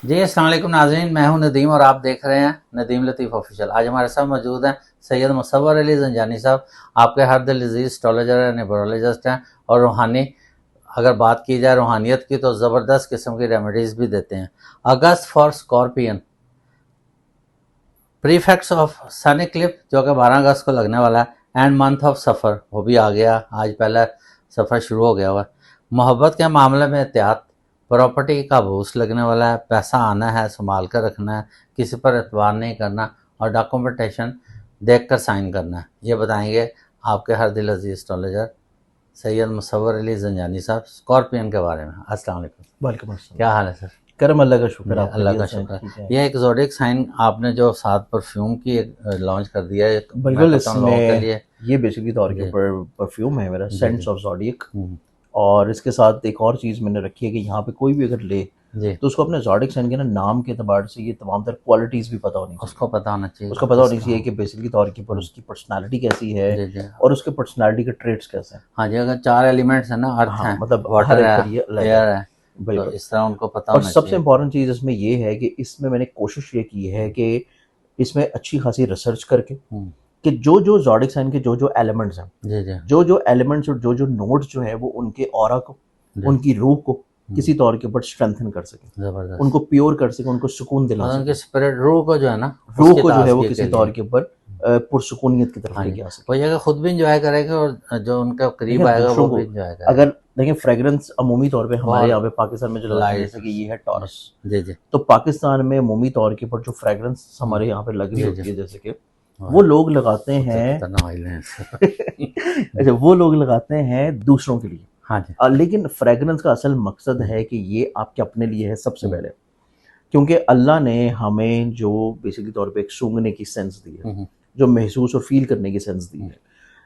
जी अस्सलाम वालेकुम नाज़रीन, मैं हूं नदीम और आप देख रहे हैं नदीम लतीफ़ ऑफिशियल। आज हमारे साथ मौजूद हैं सैयद मुसव्वर अली ज़ंजानी साहब। आपके हर दिल अज़ीज़ एस्ट्रोलॉजर हैं, न्यूमरोलॉजिस्ट हैं और रूहानी, अगर बात की जाए रूहानियत की तो ज़बरदस्त किस्म की रेमेडीज़ भी देते हैं। अगस्त for scorpion, prefects of sun eclipse जो कि 12 अगस्त को लगने वाला है, एंड मंथ ऑफ सफ़र वो भी आ गया, आज पहला सफ़र शुरू हो गया हुआ। मोहब्बत के मामले में एहतियात, प्रॉपर्टी का भूस लगने वाला है, पैसा आना है, संभाल कर रखना है, किसी पर एतबार नहीं करना और डॉक्यूमेंटेशन देख कर साइन करना है। ये बताएंगे आपके हर दिल अजीज एस्ट्रोलॉजर सैयद मुसव्वर अली ज़ंजानी साहब स्कॉर्पियन के बारे में। अस्सलाम वालेकुम। वालेकुम अस्सलाम। क्या हाल है सर? करम अल्लाह का शुक्र, आप अल्लाह का शुक्र। ये एक ज़ोडिक साइन आपने जो 7 परफ्यूम की लॉन्च कर दिया है, बिल्कुल। लोगों के लिए ये बेसिकली तौर के जी ऊपर परफ्यूम है मेरा, जी सेंट्स जी ऑफ ज़ोडिक। और इसके साथ एक और चीज़ मैंने रखी है कि यहाँ पे कोई भी अगर ले जी तो उसको अपने ज़ोडिक साइन के ना नाम के एतबार से ये तमाम तर क्वालिटीज़ भी पता होनी चाहिए। उसको पता होना चाहिए, उसको पता होनी चाहिए कि बेसिकली तौर के ऊपर उसकी पर्सनालिटी कैसी है जी जी और उसके पर्सनालिटी के ट्रेट्स कैसे हैं। हाँ जी। अगर 4 एलिमेंट्स है ना, अर्थ हाँ, है, मतलब हर वाटर एक है, पर ये अलग एयर है। है, तो बिल्कुल। इस तरह उनको पता और होना सबसे चाहिए। इम्पोर्टेंट चीज़ इसमें ये है कि इसमें मैंने कोशिश ये की है कि इसमें अच्छी खासी रिसर्च करके कि जो जो ज़ोडिक साइन के जो जो एलिमेंट्स हैं, जी जी जो जो एलिमेंट्स और जो जो नोड्स जो है वो उनके ऑरा को, जी उनकी रूह को किसी तौर के ऊपर स्ट्रेंथन कर सके, जबरदस्त। उनको प्योर कर सके, उनको सुकून दिला और सके, उनके स्पिरिट रूह को जो है ना, रूह उसकी को जो है वो ताजगी किसी के तौर लिए के ऊपर पुरसुकूनियत की तरफ हाँ लेके जी, आ वो सके। जगह खुद भी इंजॉय करेगा और जो उनका करीब देखिए आएगा दूसरों वो को, भी इंजॉय करेगा। अगर देखिए फ्रेगरेंस अमूमी तौर पे हमारे बहुत यहाँ पे पाकिस्तान में जो लगाते हैं, लाइट। जैसे कि ये है टॉरस, जी जी तो पाकिस्तान में अमूमी तौर के ऊपर जो फ्रेगरेंस हमारे यहाँ पे लग रही जी होती जी है, जैसे कि वो लोग लगाते हैं खतरनाक ऑयल है अच्छा, वो लोग लगाते हैं दूसरों के लिए। हाँ जी लेकिन फ्रेगरेंस का असल मकसद है कि ये आपके अपने लिए है सबसे पहले, क्योंकि अल्लाह ने हमें जो बेसिकली तौर पे एक सूंघने की सेंस दी है, जो महसूस और फील करने की सेंस दी है,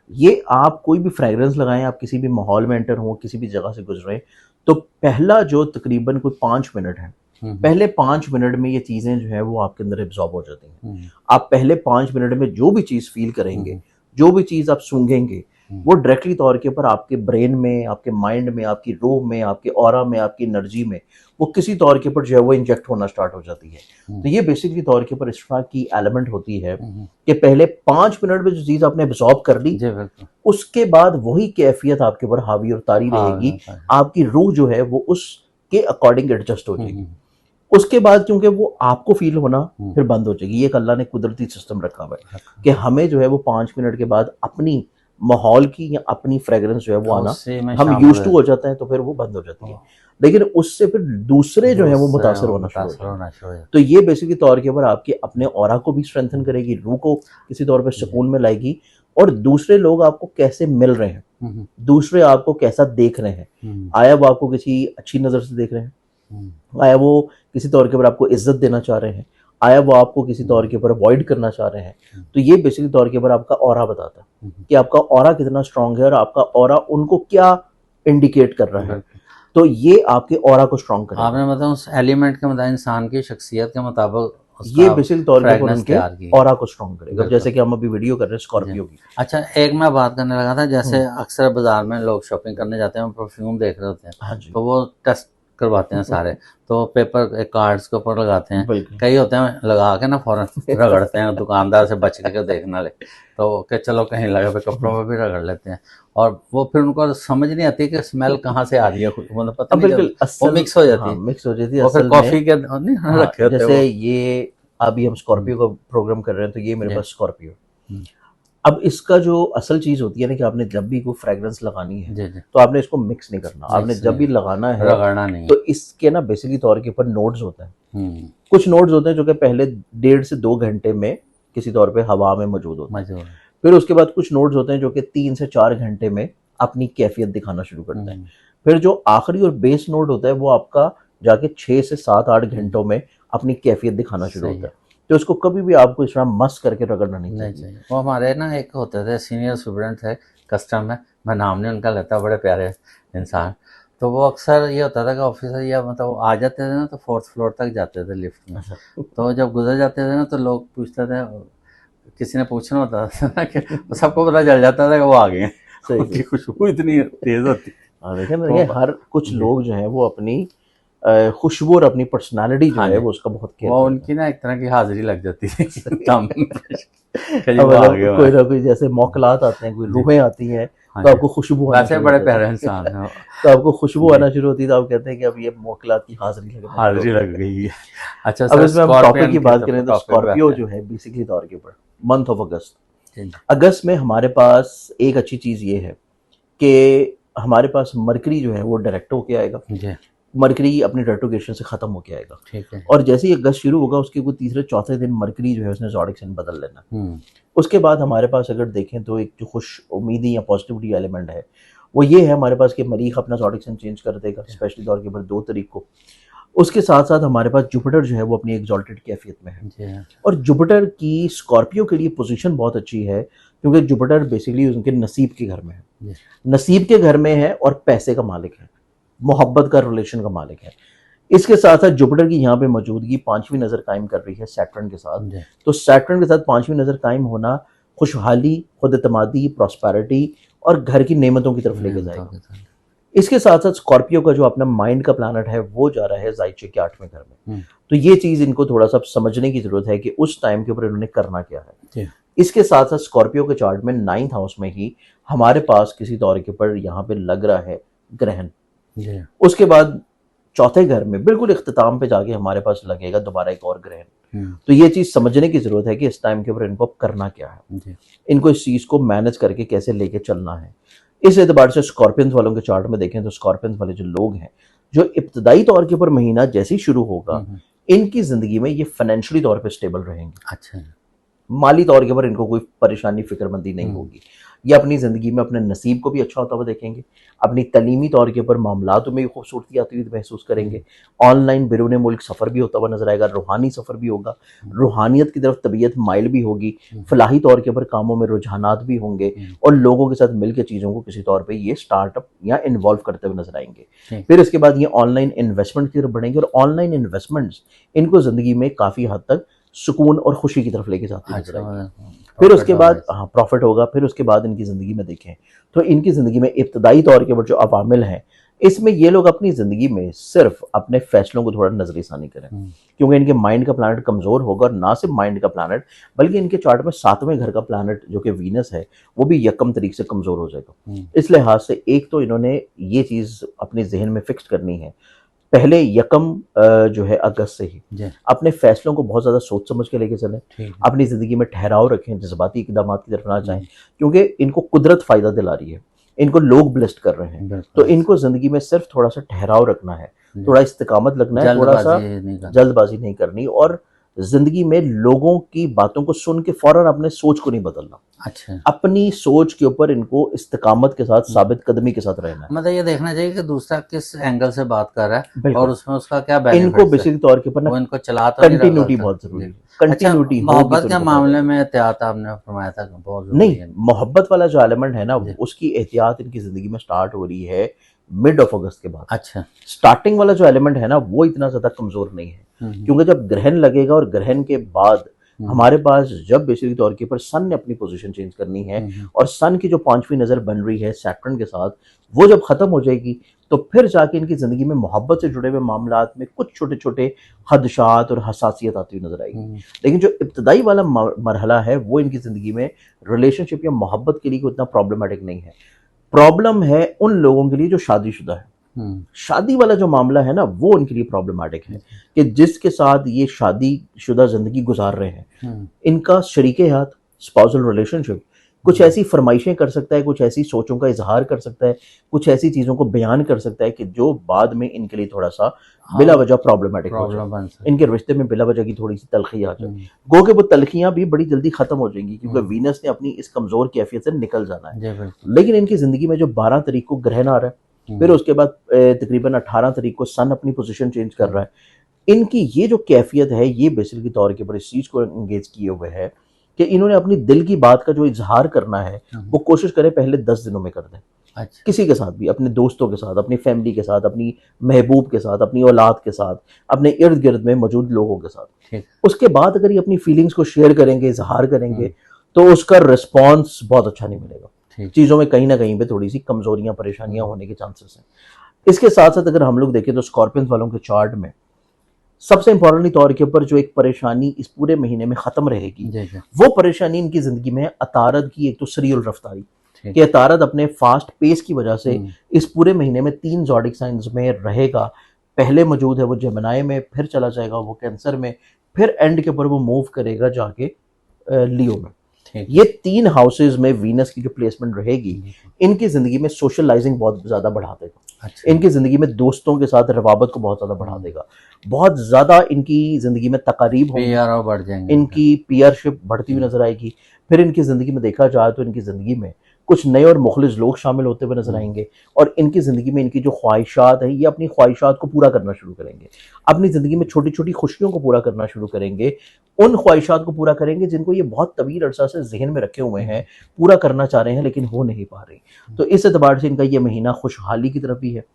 ये आप कोई भी फ्रेगरेंस लगाएं, आप किसी भी माहौल में एंटर हो, किसी भी जगह से गुजरें, तो पहला जो तकरीबन कोई 5 मिनट है, पहले 5 मिनट में ये चीज़ें जो है वो आपके अंदर एब्जॉर्ब हो जाती हैं। आप पहले 5 मिनट में जो भी चीज़ फील करेंगे, जो भी चीज़ आप सूंघेंगे, वो डायरेक्टली तौर के ऊपर आपके ब्रेन में, आपके माइंड में, आपकी रूह में, आपके ऑरा में, आपकी एनर्जी में वो किसी तौर के ऊपर जो है वो इंजेक्ट होना स्टार्ट हो जाती है। तो ये बेसिकली तौर के ऊपर इस तरह की एलिमेंट होती है कि पहले 5 मिनट में जो चीज़ आपने एब्जॉर्ब कर ली, जी बिल्कुल। उसके बाद वही कैफियत आपके ऊपर हावी और तारी रहेगी। आपकी रूह जो है वो उसके अकॉर्डिंग एडजस्ट हो जाएगी। उसके बाद क्योंकि वो आपको फील होना फिर बंद हो जाएगी। ये एक अल्लाह ने कुदरती सिस्टम रखा हुआ है कि हमें जो है वो 5 मिनट के बाद अपनी माहौल की या अपनी फ्रेगरेंस जो है वो आना, हम यूज टू हो जाते हैं, तो फिर वो बंद हो जाती है। लेकिन उससे फिर दूसरे जो है वो मुतासर होना शुरू हो जाते हैं। तो ये बेसिकली तौर के ऊपर आपके अपने ऑरा को भी स्ट्रेंथन करेगी, रूह को किसी तौर पर सुकून में लाएगी, और दूसरे लोग आपको कैसे मिल रहे हैं, दूसरे आपको कैसा देख रहे हैं, आया वो आपको किसी अच्छी नज़र से देख रहे हैं, आया वो किसी तौर के ऊपर आपको इज्जत देना चाह रहे हैं, आया वो आपको किसी तौर के ऊपर अवॉइड करना चाह रहे हैं। तो ये बेसिकली तौर के ऊपर आपका ऑरा बताता है कि आपका ऑरा कितना स्ट्रांग है और आपका ऑरा उनको क्या इंडिकेट कर रहा है। तो ये आपके ऑरा को स्ट्रांग करेगा। आपने मतलब उस एलिमेंट के मतलब इंसान की शख्सियत के मुताबिक ये बेसिकली तौर के ऊपर उनके ऑरा को स्ट्रांग करेगा। जैसे कि हम अभी वीडियो कर रहे हैं स्कॉर्पियो की। अच्छा, एक मैं बात करने लगा था, जैसे अक्सर बाजार में लोग शॉपिंग करने जाते हैं, परफ्यूम देख रहे होते हैं, हाँ जी, तो वो टेस्ट करवाते हैं सारे, तो पेपर कार्ड्स के ऊपर लगाते हैं, कई होते हैं लगा के ना फौरन रगड़ते हैं, दुकानदार से बच के देखना ले, तो कि चलो कहीं लगे पे कपड़ों में भी रगड़ लेते हैं, और वो फिर उनको समझ नहीं आती कि स्मेल कहाँ से आ रही है, मतलब पता नहीं, बिल्कुल वो मिक्स हो जाती है, मिक्स हो जाती है। वो फिर कॉफी के नहीं रखे होते। जैसे ये अभी हम स्कॉर्पियो का प्रोग्राम कर रहे हैं, तो ये मेरे पास स्कॉर्पियो। अब इसका जो असल चीज होती है ना कि आपने जब भी कोई फ्रेग्रेंस लगानी है तो आपने इसको मिक्स नहीं करना, आपने जब भी लगाना है रगड़ना नहीं, तो इसके ना बेसिकली तौर के ऊपर नोड्स होते हैं। कुछ नोड्स होते हैं जो कि पहले 1.5 से 2 घंटे में किसी तौर पे हवा में मौजूद होते हैं, फिर उसके बाद कुछ नोड्स होते हैं जो कि 3 से 4 घंटे में अपनी कैफियत दिखाना शुरू करते हैं, फिर जो आखिरी और बेस नोड होता है वो आपका जाके 6 से 7-8 घंटों में अपनी कैफियत दिखाना शुरू होता है। तो इसको कभी भी आपको इस तरह मस्त करके रगड़ना नहीं चाहिए। वो हमारे ना एक होते थे सीनियर स्टूडेंट थे कस्टम में, मैं नाम नहीं उनका लेता, बड़े प्यारे इंसान, तो वो अक्सर ये होता था कि ऑफिसर या मतलब आ जाते थे ना तो 4th फ्लोर तक जाते थे लिफ्ट में, तो जब गुजर जाते थे ना तो लोग पूछते थे, किसी ने पूछना होता था ना कि सबको पता चल जाता था कि वो आ गए, उनकी खुशबू इतनी तेज होती। देखिए हर कुछ लोग जो हैं वो अपनी खुशबू और अपनी पर्सनालिटी जो हाँ है जी। वो उसका बहुत केयर वो करता उनकी ना एक तरह की हाजिरी लग जाती है काम में। है। कहीं अब वो आ मतलब गया कोई है। ना कोई जैसे मौकलात आते हैं, कोई जी। रूहें आती हैं, हाँ तो जी। आपको खुशबू आना वैसे शुरू बड़े हो प्यारे जाती इंसान है। हैं। तो आपको खुशबू जी। आना शुरू होती है तो आप कहते हैं कि अब ये मौकलात की हाजिरी लगना शुरू हो हाजिरी गई लग है। गई है। अच्छा अब सर, इसमें हम टॉपिक स्कॉर्पियन की के बात करें तो टॉपिक पे स्कॉर्पियो आते हैं। जो है बेसिकली तौर के ऊपर मंथ ऑफ अगस्त, जी अगस्त में हमारे पास एक अच्छी चीज़ ये है कि हमारे पास मरकरी जो है वो डायरेक्ट होके आएगा। जी। मरकरी अपनी रेट्रोगेशन से खत्म होके आएगा, ठीक है। और जैसे ही अगस्त शुरू होगा उसके कोई तीसरे चौथे दिन मरकरी जो है उसने ज़ोडिक साइन बदल लेना। उसके बाद हमारे पास अगर देखें तो एक जो खुश उम्मीदी या पॉजिटिविटी एलिमेंट है वो ये है हमारे पास कि मरीख अपना ज़ोडिक साइन चेंज कर देगा, स्पेशली तौर के ऊपर 2 तारीख को। उसके साथ साथ हमारे पास जुपिटर जो है वो अपनी एग्जॉल्टेड कैफियत में है, जी हाँ। और जुपिटर की स्कॉर्पियो के लिए पोजीशन बहुत अच्छी है क्योंकि जुपिटर बेसिकली उनके नसीब के घर में है, जी। नसीब के घर में है और पैसे का मालिक है, मोहब्बत का रिलेशन का मालिक है। इसके साथ साथ जुपिटर की यहाँ पे मौजूदगी 5वीं नज़र कायम कर रही है सैटर्न के साथ। जी। तो सैटर्न के साथ 5वीं नज़र कायम होना खुशहाली, खुद-एतमादी, प्रॉस्पेरिटी और घर की नेमतों की तरफ लेके जाएगा। इसके साथ साथ स्कॉर्पियो का जो अपना माइंड का प्लैनेट है वो जा रहा है जायचे के 8वें घर में। तो ये चीज़ इनको थोड़ा सा समझने की जरूरत है कि उस टाइम के ऊपर इन्होंने करना क्या है। इसके साथ साथ स्कॉर्पियो के चार्ट में 9th हाउस में ही हमारे पास किसी तौर के ऊपर यहाँ पे लग रहा है ग्रहण। उसके बाद चौथे घर में बिल्कुल इख्तिताम पे जाके हमारे पास लगेगा दोबारा एक और ग्रहण। तो ये चीज़ समझने की जरूरत है कि इस टाइम के ऊपर इनको करना क्या है, इनको इस चीज़ को मैनेज करके कैसे लेके चलना है। इस एतबार से स्कॉर्पियंस वालों के चार्ट में देखें तो स्कॉर्पियंस वाले जो लोग हैं, जो इब्तदाई तौर के ऊपर महीना जैसे ही शुरू होगा इनकी ज़िंदगी में ये फाइनेंशियली तौर पे स्टेबल रहेंगे। अच्छा, माली तौर के ऊपर इनको कोई परेशानी फिक्रमंदी नहीं होगी। ये अपनी ज़िंदगी में अपने नसीब को भी अच्छा होता हुआ देखेंगे, अपनी तलीमी तौर के ऊपर मामलात में भी खूबसूरती आती हुई महसूस करेंगे, ऑनलाइन बिरून मुल्क सफ़र भी होता हुआ नजर आएगा, रूहानी सफ़र भी होगा, रूहानियत की तरफ तबीयत माइल भी होगी, फलाही तौर के ऊपर कामों में रुझानात भी होंगे और लोगों के साथ मिलकर चीज़ों को किसी तौर पर ये स्टार्टअप या इन्वॉल्व करते हुए नजर आएंगे। फिर इसके बाद ये ऑनलाइन इन्वेस्टमेंट की तरफ बढ़ेंगे और ऑनलाइन इन्वेस्टमेंट्स इनको ज़िंदगी में काफ़ी हद तक सुकून और खुशी की तरफ लेके जाती नजर आएगी। फिर उसके बाद प्रॉफिट होगा। फिर उसके बाद इनकी ज़िंदगी में देखें तो इनकी ज़िंदगी में इब्तदाई तौर के ऊपर जो अवामिल हैं इसमें ये लोग अपनी ज़िंदगी में सिर्फ अपने फैसलों को थोड़ा नजरसानी करें क्योंकि इनके माइंड का प्लैनेट कमज़ोर होगा, और ना सिर्फ माइंड का प्लैनेट बल्कि इनके चार्ट में 7वें घर का प्लैनेट जो कि वीनस है वो भी यकम तरीक से कमज़ोर हो जाएगा। इस लिहाज से एक तो इन्होंने ये चीज़ अपने जहन में फिक्स करनी है, पहले यकम जो है अगस्त से ही अपने फैसलों को बहुत ज़्यादा सोच समझ के लेके चलें, अपनी ज़िंदगी में ठहराव रखें, जज्बाती इक़दाम की तरफ ना जाएं क्योंकि इनको कुदरत फ़ायदा दिला रही है, इनको लोग ब्लेस्ड कर रहे हैं। तो इनको ज़िंदगी में सिर्फ थोड़ा सा ठहराव रखना है, थोड़ा इस्तिकामत लगना है, थोड़ा सा जल्दबाजी नहीं करनी और ज़िंदगी में लोगों की बातों को सुन के फ़ौरन अपने सोच को नहीं बदलना। अच्छा, अपनी सोच के ऊपर इनको इस्तिकामत के साथ साबित कदमी के साथ रहना है। मतलब ये देखना चाहिए कि दूसरा किस एंगल से बात कर रहा है और उसमें उसका क्या बेनिफिट है। इनको बेसिक तौर के ऊपर ना इनको चला तो कंटिन्यूटी बहुत जरूरी है। कंटिन्यूटी मोहब्बत के मामले में एहतियात आपने फरमाया था बहुत नहीं, मोहब्बत वाला जो एलिमेंट है ना उसकी एहतियात इनकी जिंदगी में स्टार्ट हो रही है मिड ऑफ अगस्त के बाद। अच्छा, स्टार्टिंग वाला जो एलिमेंट है ना वो इतना ज्यादा कमजोर नहीं है क्योंकि जब ग्रहण लगेगा और ग्रहण के बाद हमारे पास जब बेसिक तौर के ऊपर सन ने अपनी पोजीशन चेंज करनी है और सन की जो 5वीं नजर बन रही है सैटर्न के साथ वो जब खत्म हो जाएगी तो फिर जाके इनकी जिंदगी में मोहब्बत से जुड़े हुए मामलात में कुछ छोटे छोटे खदशात और हसासियत आती हुई नजर आएगी। लेकिन जो इब्तदाई वाला मरहला है वो इनकी जिंदगी में रिलेशनशिप या मोहब्बत के लिए उतना प्रॉब्लमेटिक नहीं है। प्रॉब्लम है उन लोगों के लिए जो शादीशुदा है। शादी वाला जो मामला है ना वो उनके लिए प्रॉब्लमेटिक है कि जिसके साथ ये शादीशुदा जिंदगी गुजार रहे हैं इनका शरीके हयात स्पाउसल रिलेशनशिप कुछ ऐसी फरमाइशें कर सकता है, कुछ ऐसी सोचों का इजहार कर सकता है, कुछ ऐसी चीज़ों को बयान कर सकता है कि जो बाद में इनके लिए थोड़ा सा बिला वजह प्रॉब्लमेटिक हो जाए, इनके रिश्ते में बिला वजह की थोड़ी सी तलखी आ जाए। गो के वो तलखियाँ भी बड़ी जल्दी खत्म हो जाएंगी क्योंकि वीनस ने अपनी इस कमजोर कैफियत से निकल जाना है। लेकिन इनकी जिंदगी में जो 12 तारीख को ग्रहण आ रहा है, फिर उसके बाद तकरीबन 18 तारीख को सन अपनी पोजीशन चेंज कर रहा है, इनकी ये जो कैफियत है ये बेसिक के तौर के ऊपर इस चीज़ को एंगेज किए हुए है कि इन्होंने अपनी दिल की बात का जो इजहार करना है वो कोशिश करें पहले 10 दिनों में कर दें। अच्छा, किसी के साथ भी, अपने दोस्तों के साथ, अपनी फैमिली के साथ, अपनी महबूब के साथ, अपनी औलाद के साथ, अपने इर्द गिर्द में मौजूद लोगों के साथ। उसके बाद अगर ये अपनी फीलिंग्स को शेयर करेंगे, इजहार करेंगे तो उसका रिस्पॉन्स बहुत अच्छा नहीं मिलेगा। चीज़ों में कहीं ना कहीं पे थोड़ी सी कमजोरियां परेशानियां होने के चांसेस हैं। इसके साथ साथ अगर हम लोग देखें तो स्कॉर्पियंस वालों के चार्ट में सबसे इंपॉर्टेंटली तौर के ऊपर जो एक परेशानी इस पूरे महीने में खत्म रहेगी, जी जी वो परेशानी इनकी जिंदगी में है अतारद की। एक तो सरीउल रफ्तारी ठीक। कि अतारद अपने फास्ट पेस की वजह से हम्म, इस पूरे महीने में 3 ज़ोडिक साइंस में रहेगा। पहले मौजूद है वो जेमिनाई में, फिर चला जाएगा वो कैंसर में, फिर एंड के ऊपर वो मूव करेगा जाके लियो में। ठीक। ये 3 हाउसेज में वीनस की जो प्लेसमेंट रहेगी, इनकी जिंदगी में सोशलाइजिंग बहुत ज्यादा बढ़ा देगा। अच्छा इनकी जिंदगी में दोस्तों के साथ रवाबत को बहुत ज्यादा बढ़ा देगा। बहुत ज्यादा इनकी जिंदगी में तकारीब होंगी, पीआर बढ़ जाएंगे इनकी पीयरशिप बढ़ती हुई नजर आएगी। फिर इनकी जिंदगी में देखा जाए तो इनकी जिंदगी में कुछ नए और मुखलिस लोग शामिल होते हुए नजर आएंगे, और इनकी जिंदगी में इनकी जो ख्वाहिशात है, ये अपनी ख्वाहिशात को पूरा करना शुरू करेंगे। अपनी जिंदगी में छोटी छोटी खुशियों को पूरा करना शुरू करेंगे, उन ख्वाहिशात को पूरा करेंगे जिनको ये बहुत तवील अरसा से जहन में रखे हुए हैं, पूरा करना चाह रहे हैं लेकिन हो नहीं पा रही। तो इस एतबार से इनका ये महीना खुशहाली की तरफ ही है।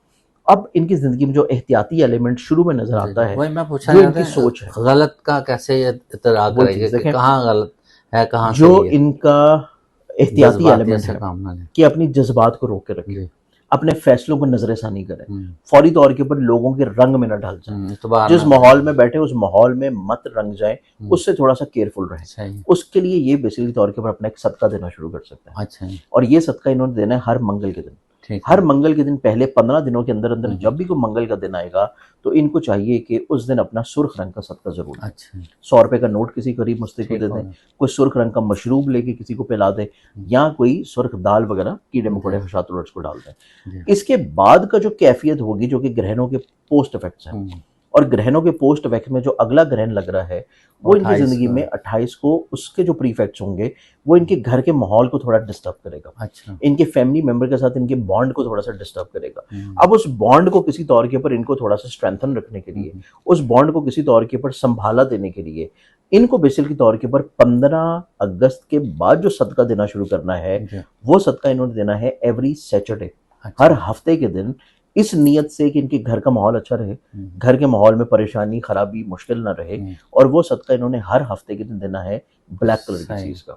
अब इनकी जिंदगी में जो एहतियाती एलिमेंट शुरू में नजर आता है, वही मैं पूछा जो जा इनकी रहा था, सोच है, गलत का कैसे ये इतरा वो करेंगे चीज़ कि देखें। कहाँ गलत है कहाँ जो सही है। इनका एहतियाती जज्बाती एलिमेंट से है काम ना लें। कि अपनी जज्बात को रोक के रखें, जी अपने फैसलों को नजरसानी करें, हम्म, फौरी तौर के ऊपर लोगों के रंग में न ढल जाए। इतबार जिस ना माहौल करें। में बैठे उस माहौल में मत रंग जाए, उससे थोड़ा सा केयरफुल रहें। सही। उसके लिए ये बेसिकली तौर के ऊपर अपना एक सदका देना शुरू कर सकते हैं, अच्छा और ये सदका इन्होंने देना है हर मंगल के दिन। ठीक हर है। मंगल के दिन पहले 15 दिनों के अंदर अंदर जब भी कोई मंगल का दिन आएगा, तो इनको चाहिए कि उस दिन अपना सुर्ख रंग का सदका जरूर दें। अच्छा 100 रुपए का नोट किसी गरीब मुस्लिम को ठीक दे हो दें, गया। कोई सुर्ख रंग का मशरूब लेके किसी को पिला दें, या कोई सुर्ख दाल वगैरह कीड़े मकोड़े हशातुल को डाल दें। जी। इसके बाद का जो कैफियत होगी, जो कि ग्रहणों के पोस्ट इफेक्ट्स हैं, और ग्रहणों के पोस्ट इफेक्ट में जो अगला ग्रहण लग रहा है, वो इनकी 28 जिंदगी को। में 28 को उसके जो प्रीफेक्ट्स होंगे, वो इनके घर के माहौल को थोड़ा डिस्टर्ब करेगा, अच्छा इनके फैमिली मेंबर के साथ इनके बॉन्ड को थोड़ा सा डिस्टर्ब करेगा। हम्म, अब उस बॉन्ड को किसी तौर के ऊपर इनको थोड़ा सा स्ट्रेंथन रखने के लिए, उस बॉन्ड को किसी तौर के ऊपर संभाला देने के लिए, इनको बेसिकली तौर के ऊपर 15 अगस्त के बाद जो सदका देना शुरू करना है, जी, वो सदका इन्होंने देना है एवरी सैटरडे, अच्छा, हर हफ्ते के दिन, इस नीयत से कि इनके घर का माहौल अच्छा रहे, घर के माहौल में परेशानी खराबी मुश्किल ना रहे। और वो सदका इन्होंने हर हफ्ते के दिन देना है ब्लैक कलर की सही। चीज का,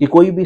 कि कोई भी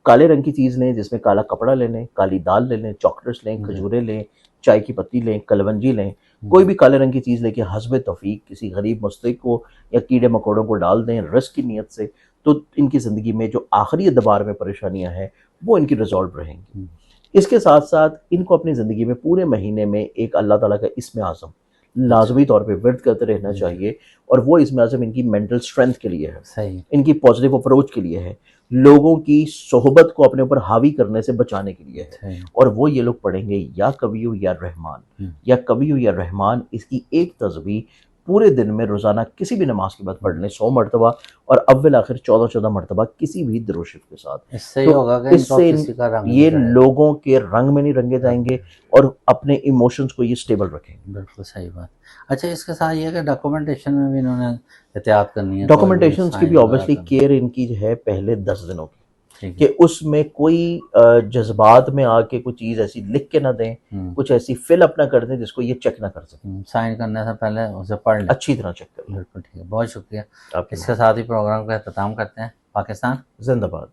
काले रंग की चीज लें, जिसमें काला कपड़ा ले लें, काली दाल ले लें, चॉकलेट्स लें, खजूरें लें, चाय की पत्ती लें, कलवंजी लें, कोई भी काले रंग की चीज लेके हस्बे तौफीक किसी गरीब मुस्तहिक को या कीड़े मकोड़ों को डाल दें रिस्क की नीयत से, तो इनकी जिंदगी में जो आखिरी दबार में परेशानियां हैं, वो इनकी रिजॉल्व रहेंगी। इसके साथ साथ इनको अपनी ज़िंदगी में पूरे महीने में एक अल्लाह ताला का इस्म आज़म लाजमी तौर पे विर्द करते रहना चाहिए, और वो इस्म आज़म इनकी मेंटल स्ट्रेंथ के लिए है, सही। इनकी पॉजिटिव अप्रोच के लिए है, लोगों की सोहबत को अपने ऊपर हावी करने से बचाने के लिए है। सही। और वो ये लोग पढ़ेंगे या कवियो या रहमान, या कवियो या रहमान, इसकी एक तस्बीह पूरे दिन में रोज़ाना किसी भी नमाज के बाद पढ़ लें 100 मरतबा, और अव्वल आखिर 14-14 मरतबा किसी भी दुरूद के साथ। इससे तो होगा कि इससे इनको किसी का रंग ये नहीं चढ़ेगा। लोगों के रंग में नहीं रंगे जाएंगे, और अपने इमोशंस को ये स्टेबल रखेंगे। बिल्कुल सही बात। अच्छा इसके साथ ये है कि डॉक्यूमेंटेशन में भी इन्होंने एहतियात करनी है, डॉक्यूमेंटेशन की भी साइन ऑब्वियसली वगैरह केयर इनकी जो है पहले 10 दिनों की, ठीक कि है। उसमें कोई जज्बात में आके कोई चीज़ ऐसी लिख के ना दें, कुछ ऐसी फिल अप ना कर दें जिसको ये चेक ना कर सकें, साइन करने से पहले उसे पढ़ लें, अच्छी तरह चेक कर लें। बिल्कुल ठीक है। बहुत शुक्रिया। आपके इसके साथ ही प्रोग्राम का अख्ताम करते हैं। पाकिस्तान जिंदाबाद।